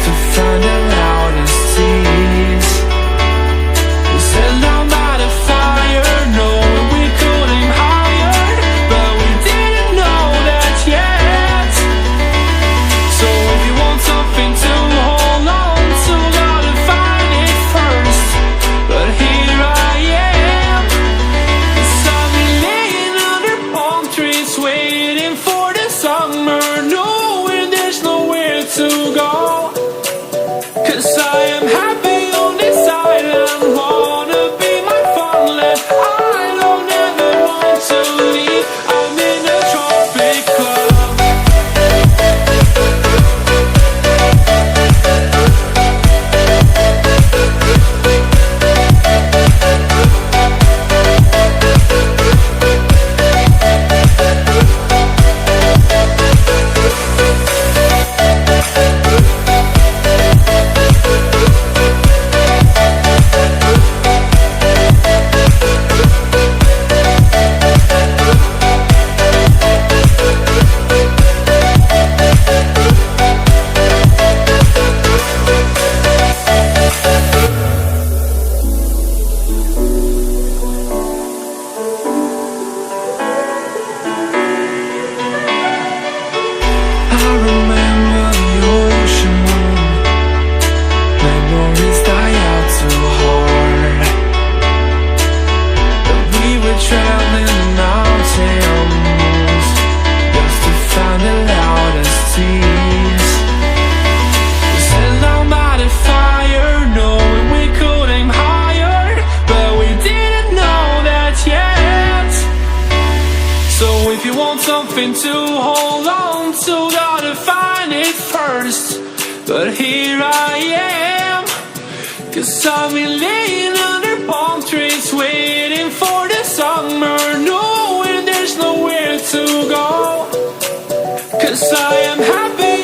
to find the loudest tease. We sat down by the fire, knowing we could aim higher, but we didn't know that yet. So if you want something to hold on to, gotta find it first. But here I am, 'cause I've been laying under palm trees, waiting for the summer, knowing there's nowhere to go. 'Cause I am happy on this island, wanna be my farmland. I don't ever want to leave, I'm in a tropic club. I remember the ocean moon, memories die out too hard. But we were traveling the mountains just to find the loudest tease. We sat down by the fire, knowing we could aim higher, but we didn't know that yet. So if you want something to hold on to, gotta find it first. But here I am, 'cause I've been laying under palm trees, waiting for the summer, knowing there's nowhere to go. 'Cause I am happy